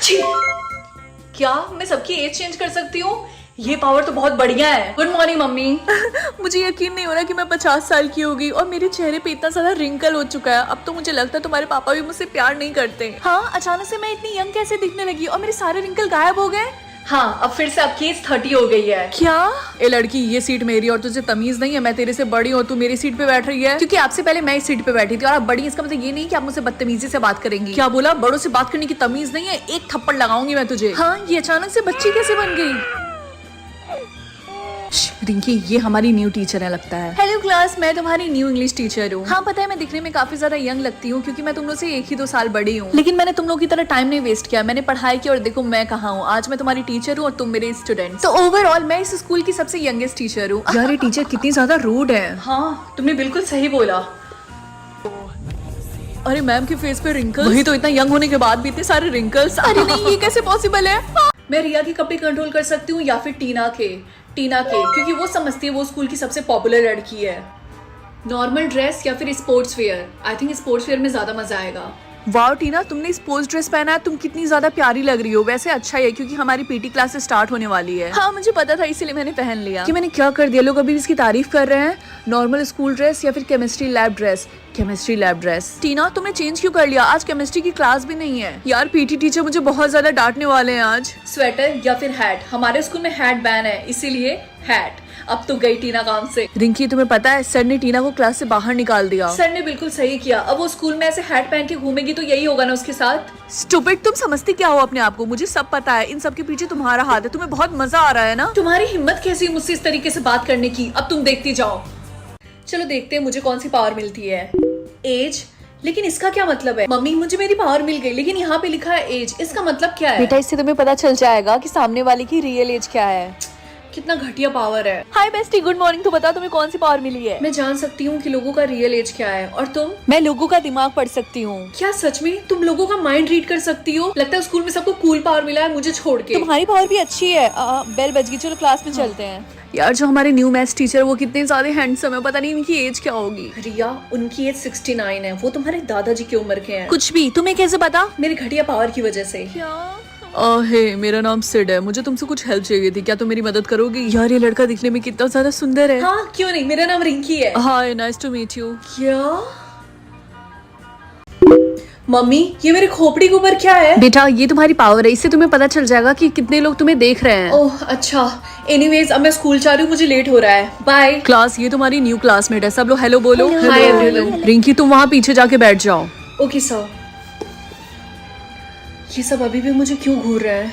छी! क्या मैं सबकी एज चेंज कर सकती हूँ? ये पावर तो बहुत बढ़िया है। Good morning mummy. मुझे यकीन नहीं हो रहा कि मैं 50 साल की हो गई और मेरे चेहरे पे इतना सारा रिंकल हो चुका है। अब तो मुझे लगता है तुम्हारे पापा भी मुझसे प्यार नहीं करते। हाँ, अचानक से मैं इतनी यंग कैसे दिखने लगी और मेरे सारे रिंकल गायब हो गए। हाँ, अब फिर से आपकी एज 30 हो गई है। क्या? ए लड़की, ये सीट मेरी और तुझे तमीज नहीं है? मैं तेरे से बड़ी हूँ, तू मेरी सीट पे बैठ रही है। क्योंकि आपसे पहले मैं इस सीट पे बैठी थी और आप बड़ी, इसका मतलब ये नहीं कि आप मुझसे बदतमीजी से बात करेंगी। क्या बोला? बड़ों से बात करने की तमीज नहीं है? एक थप्पड़ लगाऊंगी मैं तुझे। हाँ, ये अचानक से बच्ची कैसे बन गई? रिंकी, ये हमारी न्यू टीचर है लगता है। हेलो क्लास, मैं तुम्हारी न्यू इंग्लिश टीचर हूँ। हाँ पता है, मैं दिखने में काफी ज्यादा यंग लगती हूँ क्योंकि मैं तुम लोग से 1 ही 2 साल बड़ी हूँ, लेकिन मैंने तुम लोग की तरह टाइम नहीं वेस्ट किया। मैंने पढ़ाई की और देखो मैं कहाँ हूँ। आज मैं तुम्हारी टीचर हूँ और तुम मेरे स्टूडेंट। तो ओवरऑल मैं इस स्कूल की सबसे यंगेस्ट टीचर हूँ। यार, ये टीचर कितनी ज्यादा रूड है। हाँ, तुमने बिल्कुल सही बोला। अरे मैम के फेस पे रिंकल्स। वही तो, इतना यंग होने के बाद भी इतने सारे रिंकल्स। अरे नहीं, ये कैसे पॉसिबल है? मैं रिया के कपड़े कंट्रोल कर सकती हूँ या फिर टीना के, क्योंकि वो समझती है वो स्कूल की सबसे पॉपुलर लड़की है। नॉर्मल ड्रेस या फिर sports wear? I think sports wear में ज्यादा मजा आएगा। वाह टीना, तुमने स्पोर्ट्स ड्रेस पहना है, तुम कितनी ज्यादा प्यारी लग रही हो। वैसे अच्छा है क्योंकि हमारी पीटी क्लास स्टार्ट होने वाली है। हाँ मुझे पता था, इसीलिए मैंने पहन लिया। कि मैंने क्या कर दिया, लोग अभी भी इसकी तारीफ कर रहे हैं। नॉर्मल स्कूल ड्रेस या फिर chemistry lab dress? Chemistry lab dress. Tina, तुमने चेंज क्यों कर लिया? आज केमिस्ट्री की क्लास भी नहीं है। यार, पीटी टीचर मुझे बहुत ज्यादा डांटने वाले हैं आज। स्वेटर या फिर हैट? हमारे स्कूल में हैट बैन है, इसीलिए हैट। अब तो गई टीना काम से। रिंकी, तुम्हें पता है सर ने टीना को क्लास से बाहर निकाल दिया। सर ने बिल्कुल सही किया। अब वो स्कूल में ऐसे हैट पहन के घूमेगी तो यही होगा ना उसके साथ। स्टूपिड, तुम समझती क्या हो अपने आप को? मुझे सब पता है, इन सब के पीछे तुम्हारा हाथ है। तुम्हें बहुत मजा आ रहा है ना? तुम्हारी हिम्मत कैसी है मुझसे इस तरीके से बात करने की? अब तुम देखती जाओ। चलो देखते हैं मुझे कौन सी पावर मिलती है। एज? लेकिन इसका क्या मतलब है? मम्मी, मुझे मेरी पावर मिल गई, लेकिन यहाँ पे लिखा है एज, इसका मतलब क्या है? बेटा, इससे तुम्हें पता चल जाएगा कि सामने वाले की रियल एज क्या है। कितना घटिया पावर है। हाय बेस्टी, गुड मॉर्निंग। तो बता, तुम्हें कौन सी पावर मिली है? मैं जान सकती हूँ कि लोगों का रियल एज क्या है। और तुम? मैं लोगों का दिमाग पढ़ सकती हूँ। क्या सच में? तुम लोगों का माइंड रीड कर सकती हो? लगता है स्कूल में सबको कूल पावर मिला है, मुझे छोड़ के। तुम्हारी पावर भी अच्छी है। बेल बज गई, चलो क्लास में चलते हैं। यार, जो हमारे न्यू मैथ्स टीचर, वो कितने ज्यादा हैंडसम है। पता नहीं इनकी एज क्या होगी। रिया, उनकी एज 69 है। वो तुम्हारे दादाजी की उम्र के हैं। कुछ भी, तुम्हें कैसे पता? मेरी घटिया पावर की वजह से। क्या? हे, मेरा नाम सिड है। मुझे तुमसे कुछ हेल्प चाहिए थी। क्या तुम मेरी मदद करोगी? यार, ये लड़का दिखने में कितना ज्यादा सुंदर है। हाँ, क्यों नहीं। मेरा नाम रिंकी है। हाय, नाइस टू मीट यू। क्या? मम्मी, ये मेरे खोपड़ी के ऊपर क्या है? बेटा, ये तुम्हारी पावर है। इससे तुम्हें पता चल जाएगा कि कितने लोग तुम्हें देख रहे हैं। ओह अच्छा। एनीवेज, अब मैं स्कूल जा रही हूँ, मुझे लेट हो रहा है। बाय। क्लास, ये तुम्हारी न्यू क्लासमेट है। सब लोग हेलो बोलो। Hi everyone. रिंकी, तुम वहाँ पीछे जाके बैठ जाओ। Okay sir. ये सब अभी भी मुझे क्यों घूर रहे हैं?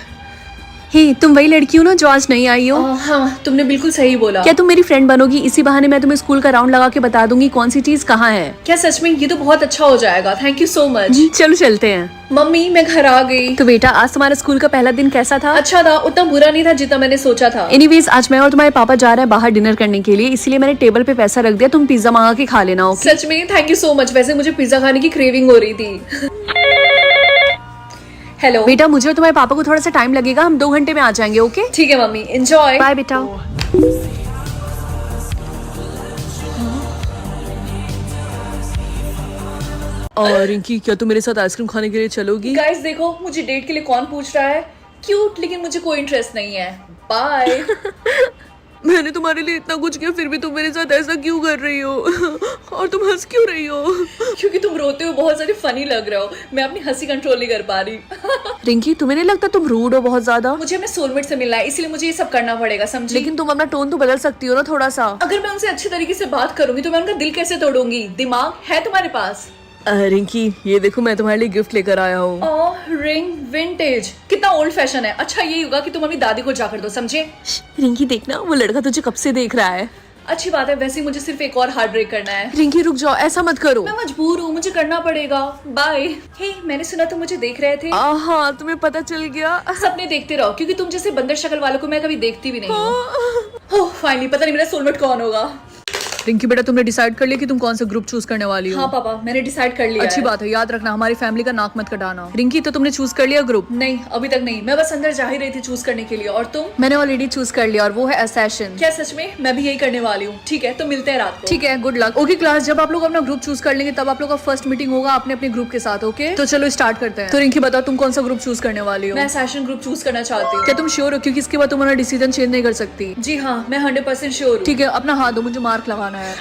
हे, तुम वही लड़की हो ना जो आज नहीं आई हो? हाँ, तुमने बिल्कुल सही बोला। क्या तुम मेरी फ्रेंड बनोगी? इसी बहाने मैं तुम्हें स्कूल का राउंड लगा के बता दूंगी कौन सी चीज कहाँ है। क्या सच में? ये तो बहुत अच्छा हो जाएगा। Thank you so much. चलो चलते हैं। मम्मी, मैं घर आ गई। तो बेटा, आज तुम्हारा स्कूल का पहला दिन कैसा था? अच्छा था, उतना बुरा नहीं था जितना मैंने सोचा था। एनीवेज, आज मैं और तुम्हारे पापा जा रहे हैं बाहर डिनर करने के लिए, इसलिए मैंने टेबल पे पैसा रख दिया। तुम पिज्जा मंगा के खा लेना। ओके? सच में? Thank you so much. वैसे मुझे पिज्जा खाने की क्रेविंग हो रही थी। हेलो बेटा, मुझे और तुम्हारे पापा को थोड़ा सा टाइम लगेगा। हम 2 घंटे में आ जाएंगे। ओके? ठीक है मम्मी, एंजॉय। बाय बेटा। और रिंकी, क्या तुम मेरे साथ आइसक्रीम खाने के लिए चलोगी? गाइस देखो, मुझे डेट के लिए कौन पूछ रहा है। क्यूट, लेकिन मुझे कोई इंटरेस्ट नहीं है। बाय। मैंने तुम्हारे लिए इतना कुछ किया, फिर भी तुम मेरे साथ ऐसा क्यों कर रही हो? और तुम हंस क्यों रही हो? क्योंकि तुम रोते हो, बहुत सारे फनी लग रहे हो। मैं अपनी हंसी कंट्रोल नहीं कर पा रही। रिंकी, तुम्हें नहीं लगता तुम रूड हो बहुत ज्यादा? मुझे अपने सोलमेट से मिलना है, इसलिए मुझे ये सब करना पड़ेगा, समझी? लेकिन तुम अपना टोन तो बदल सकती हो ना थोड़ा सा। अगर मैं उनसे अच्छे तरीके से बात करूंगी तो मैं उनका दिल कैसे तोड़ूंगी? दिमाग है तुम्हारे पास? रिंकी, ये देखो, मैं तुम्हारे लिए गिफ्ट लेकर आया हूँ। Ring vintage. कितना ओल्ड फैशन है। अच्छा, ये होगा कि तुम अपनी दादी को जाकर दो, समझे? रिंकी देखना, वो लड़का तुझे कब से देख रहा है। अच्छी बात है। वैसे मुझे सिर्फ एक और हार्ट ब्रेक करना है। रिंकी रुक जाओ, ऐसा मत करो। मैं मजबूर हूँ, मुझे करना पड़ेगा। बाय। हे, मैंने सुना तुम मुझे देख रहे थे। हाँ, तुम्हें पता चल गया। सपने देखते रहो, क्योंकि तुम जैसे बंदर शक्ल वालों को मैं कभी देखती भी नहीं हूँ। फाइनली, पता नहीं मेरा सोलमेट कौन होगा। रिंकी बेटा तुमने डिसाइड कर लिया कि तुम कौन सा ग्रुप चूज करने वाली हो? हाँ पापा, मैंने डिसाइड कर लिया अच्छी है। बात है, याद रखना हमारी फैमिली का नाक मत कटाना। रिंकी तो तुमने चूज कर लिया ग्रुप? नहीं, अभी तक नहीं, मैं बस अंदर जा ही रही थी चूज करने के लिए। और तुम? मैंने ऑलरेडी चूज कर लिया और वो है असैसिन। क्या सच में? मैं भी यही करने वाली हूँ। ठीक है, तो मिलते हैं रात को। ठीक है, गुड लक। ओके क्लास, जब आप लोग अपना ग्रुप चूज कर लेंगे तब आप लोग का फर्स्ट मीटिंग होगा अपने अपने ग्रुप के साथ। ओके तो चलो स्टार्ट करते हैं। तो रिंकी बताओ तुम कौन सा ग्रुप चूज करने वाली हो? मैं सैशन ग्रुप चूज करना चाहती हूँ। क्या तुम श्योर हो? क्योंकि इसके बाद तुम अपना डिसीजन चेंज नहीं कर सकती। जी हाँ, मैं 100% श्योर हूँ। ठीक है, अपना हाथ दो, मुझे मार्क लगाना है।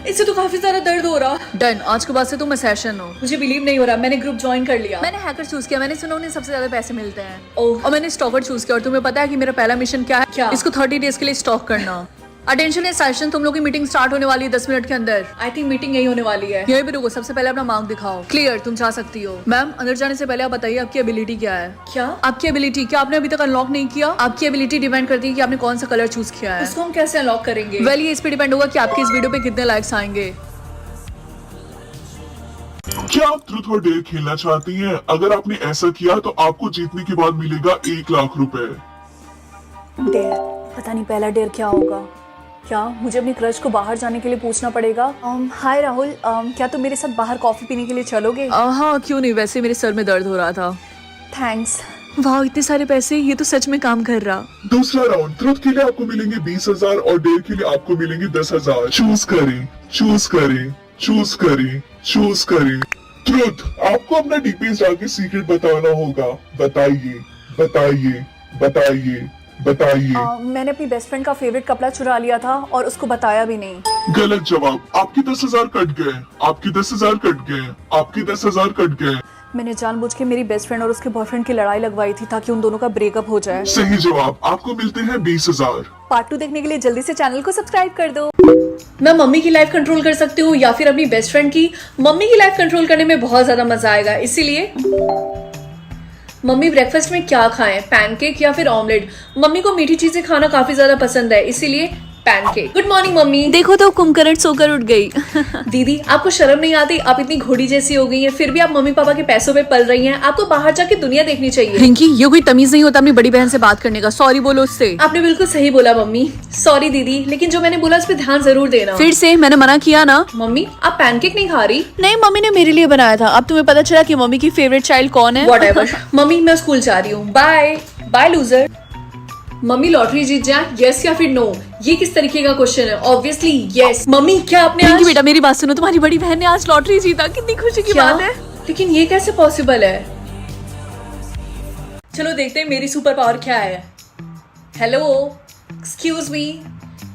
इससे तो काफी ज्यादा दर्द हो रहा। डन, आज के बाद से तुम असैसिन हो। मुझे बिलीव नहीं हो रहा, मैंने ग्रुप ज्वाइन कर लिया। मैंने हैकर चूज किया, मैंने सुना उन्हें सबसे ज्यादा पैसे मिलते हैं। ओह। और मैंने स्टॉकर चूज किया। और तुम्हें पता है कि मेरा पहला मिशन क्या है? क्या? इसको 30 डेज के लिए स्टॉक करना। अटेंशन है सेशन, तुम लोग की मीटिंग स्टार्ट होने वाली है 10 मिनट के अंदर। आई थिंक मीटिंग यही होने वाली है। यहीं पे रुको, सबसे पहले अपना मार्क दिखाओ। क्लियर, तुम जा सकती हो। मैम अंदर जाने से पहले आप बताइए आपकी एबिलिटी क्या है? क्या? आपकी एबिलिटी क्या आपने अभी तक अनलॉक नहीं किया? आपकी एबिलिटी डिपेंड करती है कि आपने कौन सा कलर चूज किया है। उसको हम कैसे अनलॉक करेंगे? वेल ये इस पे डिपेंड होगा कि आपके इस वीडियो पे कितने लाइक्स आएंगे। क्या आप ट्रूथ और डेयर खेलना चाहती हैं? अगर आपने ऐसा किया तो आपको जीतने के बाद मिलेगा 1 लाख रुपए। डेयर, पता नहीं पहला डेयर क्या होगा। क्या मुझे अपनी क्रश को बाहर जाने के लिए पूछना पड़ेगा? हाय राहुल, क्या तुम मेरे साथ बाहर कॉफी पीने के लिए चलोगे? हाँ क्यों नहीं, वैसे मेरे सर में दर्द हो रहा था। थैंक्स। वाह इतने सारे पैसे, ये तो सच में काम कर रहा। दूसरा राउंड, ट्रूथ के लिए आपको मिलेंगे 20,000 और डेयर के लिए आपको मिलेंगे 10,000। चूज करें, चूज करें, चूज करें, चूज करें। ट्रूथ, आपको अपना डीपीएस जाके सीक्रेट बताना होगा। बताइए, बताइए, बताइए, बताइए। मैंने अपनी बेस्ट फ्रेंड का फेवरेट कपड़ा चुरा लिया था और उसको बताया भी नहीं। गलत जवाब। आपके 10,000 कट गए, आपके 10,000 कट गए, आपके 10,000 कट गए। मैंने जानबूझ के मेरी बेस्ट फ्रेंड और उसके बॉयफ्रेंड की लड़ाई लगवाई थी ताकि उन दोनों का ब्रेकअप हो जाए। सही जवाब। आपको मिलते हैं 20,000। पार्ट 2 देखने के लिए जल्दी से चैनल को सब्सक्राइब कर दो। मैं मम्मी की लाइफ कंट्रोल कर सकती हूँ या फिर अपनी बेस्ट फ्रेंड की। मम्मी की लाइफ कंट्रोल करने में बहुत ज्यादा मजा आएगा, इसीलिए मम्मी ब्रेकफास्ट में क्या खाएं, पैनकेक या फिर ऑमलेट? मम्मी को मीठी चीजें खाना काफी ज्यादा पसंद है, इसीलिए पैनकेक। Good morning mummy. देखो तो कुंभकर्ण सोकर उठ गई। दीदी आपको शर्म नहीं आती? आप इतनी घोड़ी जैसी हो गई हैं, फिर भी आप मम्मी पापा के पैसों पे पल रही हैं। आपको बाहर जाके दुनिया देखनी चाहिए। रिंकी ये कोई तमीज नहीं होता अपनी बड़ी बहन से बात करने का। सॉरी बोलो उससे। आपने बिल्कुल सही बोला मम्मी। सॉरी दीदी, लेकिन जो मैंने बोला उस पर ध्यान जरूर देना। फिर से मैंने मना किया ना। मम्मी आप पैनकेक नहीं खा रही? नहीं, मम्मी ने मेरे लिए बनाया था। अब तुम्हें पता चला कि मम्मी की फेवरेट चाइल्ड कौन है? Whatever। मम्मी मैं स्कूल जा रही हूँ, bye bye loser. Mummy lottery जीत जाए, यस या फिर नो? ये किस तरीके का क्वेश्चन है? Obviously yes. मम्मी क्या आपने रिंकी आज... बेटा मेरी बात सुनो, तुम्हारी बड़ी बहन ने आज लॉटरी जीता। कितनी खुशी की क्या? बात है। लेकिन ये कैसे पॉसिबल है? चलो देखते हैं मेरी सुपर पावर क्या है। हेलो, एक्सक्यूज मी,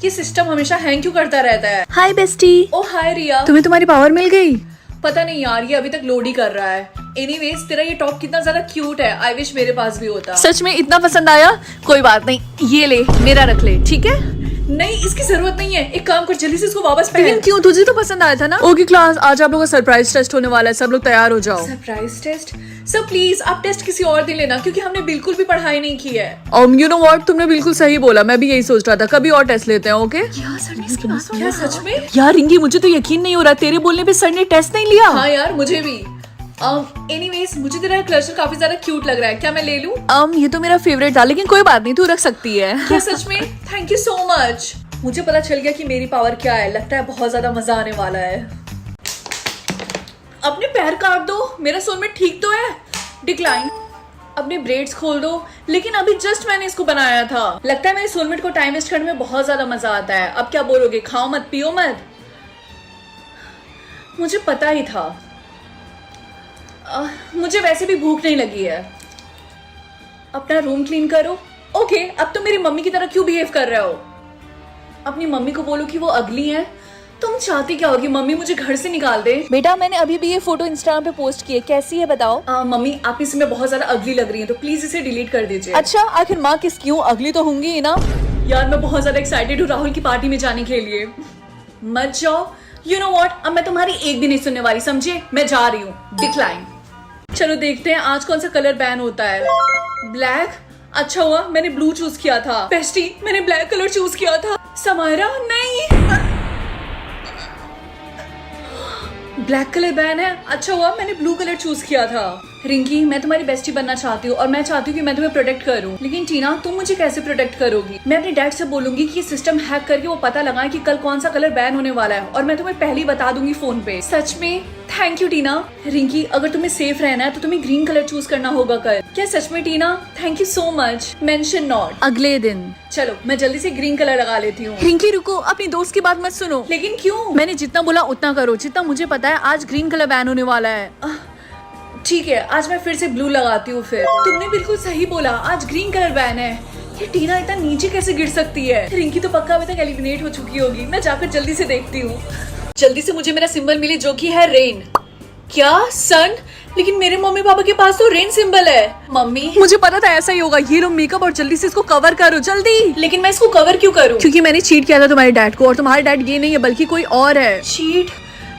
ये सिस्टम हमेशा हैंग क्यों करता रहता है? हाय बेस्टी। ओ हाय रिया। तुम्हें तुम्हारी पावर मिल गई? पता नहीं यार, ये अभी तक लोड ही कर रहा है। एनीवेज तेरा ये टॉप कितना ज्यादा क्यूट है। आई विश मेरे पास भी होता। सच में इतना पसंद आया? कोई बात नहीं, ये ले, मेरा रख ले, ठीक है? नहीं, इसकी जरूरत नहीं है। एक काम कर, जल्दी से इसको वापस लेकिन पहन। क्यों, तुझे तो पसंद आया था ना। ओके क्लास, आज आप लोगों का सरप्राइज टेस्ट होने वाला है, सब लोग तैयार हो जाओ। Surprise test? सर प्लीज आप टेस्ट किसी और दिन लेना, क्योंकि हमने बिल्कुल भी पढ़ाई नहीं की है। यू नो व्हाट, तुमने बिल्कुल सही बोला, मैं भी यही सोच रहा था। कभी और टेस्ट लेते हैं, ओके? क्या सच में? यार रिंकी मुझे तो यकीन नहीं हो रहा, तेरे बोलने पे सर ने टेस्ट नहीं लिया। हाँ यार मुझे भी। एनीवेज मुझे तेरा क्लचर काफी ज्यादा क्यूट लग रहा है, क्या मैं ले लूं? ये तो मेरा फेवरेट था, लेकिन कोई बात नहीं, तू रख सकती है। क्या सच में? Thank you so much. मुझे पता चल गया कि मेरी पावर क्या है। लगता है बहुत ज्यादा मजा आने वाला है। अपने पैर काट दो, मेरा सोलमेट ठीक तो है? डिक्लाइन। अपने ब्रेड्स खोल दो, लेकिन अभी जस्ट मैंने इसको बनाया था। लगता है मेरे सोलमेट को टाइम वेस्ट करने में बहुत ज्यादा मजा आता है। अब क्या बोलोगे, खाओ मत पियो मत? मुझे पता ही था। मुझे वैसे भी भूख नहीं लगी है। अपना रूम क्लीन करो। ओके, अब तुम मेरी मम्मी की तरह क्यों बिहेव कर रहे हो? अपनी मम्मी को बोलो कि वो अगली है। तुम चाहती क्या होगी? मम्मी मुझे घर से निकाल दे। बेटा मैंने अभी भी ये फोटो इंस्टाग्राम पे पोस्ट की है, कैसी है बताओ? मम्मी आप इसमें बहुत ज्यादा अगली लग रही है, तो प्लीज इसे डिलीट कर दीजिए। अच्छा, आखिर माँ किस क्यों, अगली तो होंगी ही ना। यार मैं बहुत ज्यादा एक्साइटेड हूँ राहुल की पार्टी में जाने के लिए। मत जाओ। यू नो व्हाट, अब मैं तुम्हारी एक भी नहीं सुनने वाली, समझे? मैं जा रही हूँ। डिक्लाइन। चलो देखते हैं आज कौन सा कलर बैन होता है। ब्लैक? अच्छा हुआ मैंने ब्लू चूज किया था। बेस्टी मैंने ब्लैक कलर चूज किया था। समायरा नहीं, ब्लैक कलर बैन है। अच्छा हुआ मैंने ब्लू कलर चूज किया था। रिंकी, मैं तुम्हारी बेस्टी बनना चाहती हूँ और मैं चाहती हूँ कि मैं तुम्हें प्रोटेक्ट करूँ, लेकिन टीना तुम मुझे कैसे प्रोटेक्ट करोगी? मैं अपने डैड से बोलूंगी कि ये सिस्टम हैक करके वो पता लगाए कि कल कौन सा कलर बैन होने वाला है और मैं तुम्हें पहले ही बता दूंगी फोन पे। सच में? थैंक यू टीना। रिंकी, अगर तुम्हें सेफ रहना है तो तुम्हें ग्रीन कलर चूज करना होगा कल। क्या सच में Tina? Thank you so much. Mention not. अगले दिन। चलो मैं जल्दी से ग्रीन कलर लगा लेती हूँ। रिंकी रुको, अपनी दोस्त की बात मत सुनो। लेकिन क्यों? मैंने जितना बोला उतना करो, जितना मुझे पता है आज ग्रीन कलर बैन होने वाला है। ठीक है, आज मैं फिर से ब्लू लगाती हूँ। फिर तुमने बिल्कुल सही बोला, आज ग्रीन कलर बैन है। ये टीना इतना नीचे कैसे गिर सकती है? रिंकी तो पक्का अभी तक एलिमिनेट हो चुकी होगी। मैं जाकर जल्दी से देखती हूँ। जल्दी से मुझे मेरा सिंबल मिले जो कि है रेन। क्या सन? लेकिन मेरे मम्मी पापा के पास तो रेन सिंबल है। मम्मी, मुझे पता था ऐसा ही होगा। ये लो मेकअप और जल्दी से इसको कवर करो, जल्दी। लेकिन मैं इसको कवर क्यों करूँ? क्योंकि मैंने चीट किया था तुम्हारे डैड को और तुम्हारा डैड ये नहीं है बल्कि कोई और है। चीट?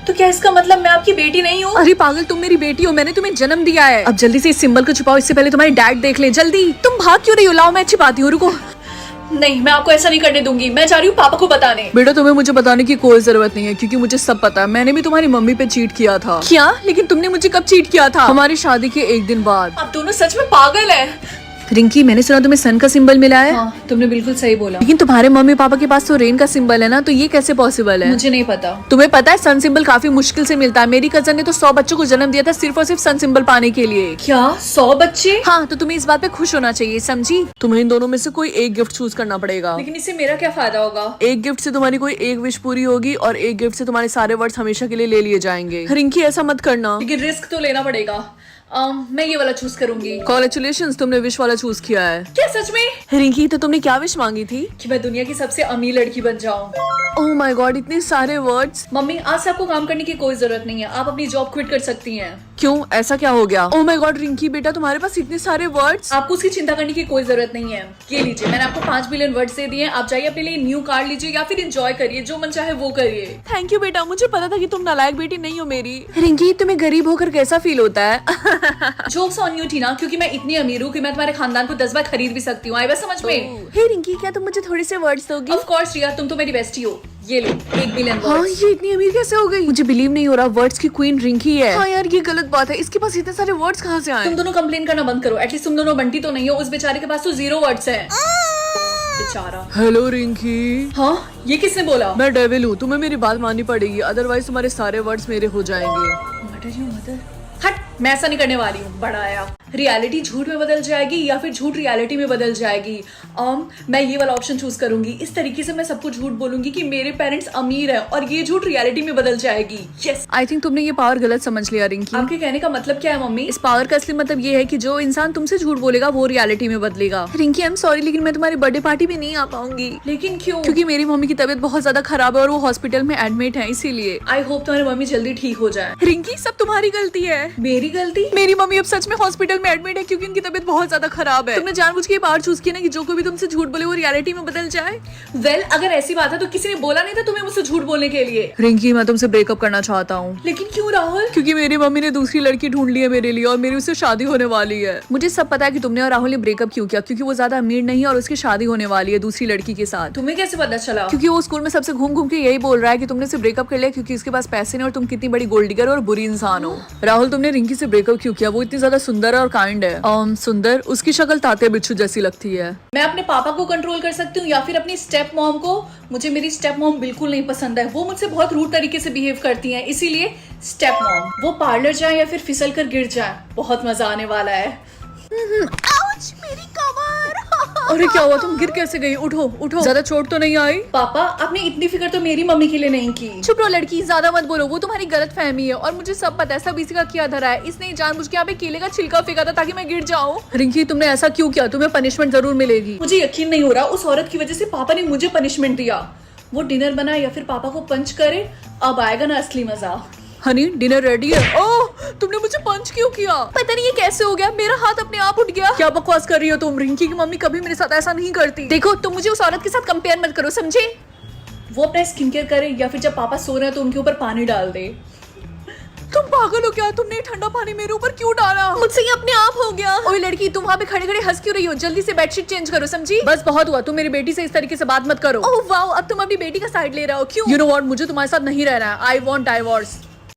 तो क्या इसका मतलब मैं आपकी बेटी नहीं हूँ? अरे पागल, तुम मेरी बेटी हो, मैंने तुम्हें जन्म दिया है। अब जल्दी से इस सिंबल को छुपाओ, इससे पहले तुम्हारे डैड देख ले। जल्दी। तुम भाग क्यों रही हो? लाओ मैं छिपाती हूँ, रुको। नहीं, मैं आपको ऐसा नहीं करने दूंगी। मैं जा रही हूँ पापा को बताने। बेटा तुम्हें मुझे बताने की कोई जरूरत नहीं है क्योंकि मुझे सब पता है। मैंने भी तुम्हारी मम्मी पे चीट किया था। क्या? लेकिन तुमने मुझे कब चीट किया था? हमारी शादी के एक दिन बाद। आप दोनों सच में पागल हैं। रिंकी, मैंने सुना तुम्हें सन का सिंबल मिला है। हाँ, तुमने बिल्कुल सही बोला। लेकिन तुम्हारे मम्मी पापा के पास तो रेन का सिंबल है ना, तो ये कैसे पॉसिबल है? मुझे नहीं पता। तुम्हें पता है सन सिंबल काफी मुश्किल से मिलता है। मेरी कजन ने तो 100 बच्चों को जन्म दिया था सिर्फ और सिर्फ सन सिंबल पाने के लिए। क्या 100 बच्चे? हाँ, तो तुम्हें इस बात पे खुश होना चाहिए, समझी? तुम्हें इन दोनों में से कोई एक गिफ्ट चूज करना पड़ेगा। लेकिन इससे मेरा क्या फायदा होगा? एक गिफ्ट से तुम्हारी कोई एक विश पूरी होगी और एक गिफ्ट से तुम्हारे सारे वर्ड्स हमेशा के लिए ले लिए जाएंगे। रिंकी, ऐसा मत करना। लेकिन रिस्क तो लेना पड़ेगा। मैं ये वाला चूज करूंगी। कॉन्ग्रेचुलेशंस, तुमने विश वाला चूज किया है। क्या सच में? रिंकी, तो तुमने क्या विश मांगी थी? कि मैं दुनिया की सबसे अमीर लड़की बन जाऊं। ओह माय गॉड, इतने सारे वर्ड्स। मम्मी, आज से आपको काम करने की कोई जरूरत नहीं है। आप अपनी जॉब क्विट कर सकती हैं। क्यों, ऐसा क्या हो गया? ओह माय गॉड रिंकी बेटा, तुम्हारे पास इतने सारे वर्ड्स। आपको उसकी चिंता करने की कोई जरूरत नहीं है। ये लीजिए, मैंने आपको 5 बिलियन वर्ड्स दे दिए हैं। आप जाइए अपने लिए न्यू कार्ड लीजिए या फिर एंजॉय करिए, जो मन चाहे वो करिए। थैंक यू बेटा, मुझे पता था कि तुम नालायक बेटी नहीं हो मेरी। रिंकी, तुम्हें गरीब होकर कैसा फील होता है? जोक्स ऑन यू टीना, क्योंकि मैं इतनी अमीर हूँ कि मैं तुम्हारे खानदान को 10 बार खरीद भी सकती हूँ। आई बात समझ में? हे रिंकी, क्या तुम मुझे थोड़े से वर्ड्स दोगी? ऑफ कोर्स रिया, तुम तो मेरी बेस्टी हो। ये लो 1 बिलियन हाँ, वर्ड्स। ये इतनी अमीर कैसे हो गई? मुझे बिलीव नहीं हो रहा, वर्ड्स की क्वीन रिंकी है। हाँ यार, ये गलत बात है। इसके पास इतने सारे वर्ड्स कहाँ से आए? तुम दोनों कंप्लेन करना बंद करो। एटलीस्ट तुम दोनों बंटी तो नहीं हो। उस बेचारे के पास तो 0 वर्ड्स हैं। बेचारा। हेलो रिंकी। हाँ, ये किसने बोला? मैं डेविल हूँ, तुम्हें मेरी बात माननी पड़ेगी, अदरवाइज तुम्हारे सारे वर्ड्स मेरे हो जाएंगे। मटर यू मदर। हट, मैं ऐसा नहीं करने वाली हूँ। बड़ा आया। रियलिटी झूठ में बदल जाएगी या फिर झूठ रियलिटी में बदल जाएगी। मैं ये वाला ऑप्शन चूज करूंगी। इस तरीके से मैं सबको झूठ बोलूंगी कि मेरे पेरेंट्स अमीर हैं और ये झूठ रियलिटी में बदल जाएगी। यस। आई थिंक तुमने ये पावर गलत समझ लिया रिंकी। आपके कहने का मतलब क्या है मम्मी? इस पावर का असली मतलब ये है कि जो इंसान तुमसे झूठ बोलेगा वो रियलिटी में बदलेगा। रिंकी, आई एम सॉरी, लेकिन मैं तुम्हारी बर्थडे पार्टी में नहीं आ पाऊंगी। लेकिन क्यों? क्योंकि मेरी मम्मी की तबीयत बहुत ज्यादा खराब है और वो हॉस्पिटल में एडमिट है, इसीलिए। आई होप तुम्हारी मम्मी जल्दी ठीक हो जाए। रिंकी, सब तुम्हारी गलती है। मेरी गलती? मेरी मम्मी अब सच में हॉस्पिटल में एडमिट है क्योंकि उनकी तबीयत बहुत ज्यादा खराब है। तुमने जानबूझ के पावर चूज किया ना कि जो कोई भी तुमसे झूठ बोले वो रियलिटी में बदल जाए। वेल, अगर ऐसी बात है तो किसी ने बोला नहीं था तुम्हें मुझसे झूठ बोलने के लिए। रिंकी, मैं तुमसे ब्रेकअप करना चाहता हूँ। लेकिन क्यों राहुल? क्योंकि मेरी मम्मी ने दूसरी लड़की ढूंढ ली है मेरे लिए और मेरी उससे शादी होने वाली है। मुझे सब पता है कि तुमने और राहुल ने ब्रेकअप क्यों किया, क्योंकि वो ज्यादा अमीर नहीं है और उसकी शादी होने वाली है दूसरी लड़की के साथ। तुम्हें कैसे पता चला? क्योंकि वो स्कूल में सबसे घूम घूम के यही बोल रहा है कि तुमने से ब्रेकअप कर लिया क्योंकि इसके पास पैसे नहीं और तुम कितनी बड़ी गोल्ड डिगर और बुरी इंसान हो। राहुल, तुमने रिंकी से ब्रेकअप क्यों किया? वो इतनी ज्यादा सुंदर है और काइंड है। सुंदर, उसकी शक्ल ताते बिच्छू जैसी लगती है। मैं अपने पापा को कंट्रोल कर सकती हूँ या फिर अपनी स्टेप मॉम को। मुझे मेरी स्टेप मॉम बिल्कुल नहीं पसंद है। वो मुझसे बहुत रूड तरीके से बिहेव करती हैं, इसीलिए स्टेप मॉम। वो पार्लर जाए या फिर फिसल कर गिर जाए, बहुत मजा आने वाला है। आउच, मेरी कमर। अरे क्या हुआ? तुम गिर कैसे गई? उठो उठो, ज्यादा चोट तो नहीं आई? पापा, आपने इतनी फिक्र तो मेरी मम्मी के लिए नहीं की। चुप रहो लड़की, ज्यादा मत बोलो। वो तुम्हारी गलत फहमी है और मुझे सब पता है, सब इसी का किया धरा है। इसने जानबूझ के यहाँ पे केले का छिलका फेंका था ताकि मैं गिर जाऊँ। रिंकी, तुमने ऐसा क्यों किया? तुम्हें पनिशमेंट जरूर मिलेगी। मुझे यकीन नहीं हो रहा, उस औरत की वजह से पापा ने मुझे पनिशमेंट दिया। वो डिनर बनाए या फिर पापा को पंच करे, अब आएगा ना असली मजा। हनी, डिनर रेडी है। ओह, तुमने मुझे पंच क्यों किया? पता नहीं ये कैसे हो गया, मेरा हाथ अपने आप उठ गया। क्या बकवास कर रही हो तुम? रिंकी की मम्मी कभी मेरे साथ ऐसा नहीं करती। देखो, तुम मुझे उस औरत के साथ कंपेयर मत करो, समझे? वो अपना स्किन केयर करे या फिर जब पापा सो रहे हैं तो उनके ऊपर पानी डाल दे। तुम पागल हो क्या? तुमने ठंडा पानी मेरे ऊपर क्यों डाला? मुझसे ये अपने आप हो गया। ओए लड़की, तुम वहाँ पे खड़े खड़े हंस क्यों रही हो? जल्दी से बेडशीट चेंज करो, समझी? बस बहुत हुआ, तुम मेरी बेटी से इस तरीके से बात मत करो। ओह वाओ, अब तुम अपनी बेटी का साइड ले रहे हो। क्यों? यू नो व्हाट, मुझे तुम्हारे साथ नहीं रहना है। I want divorce.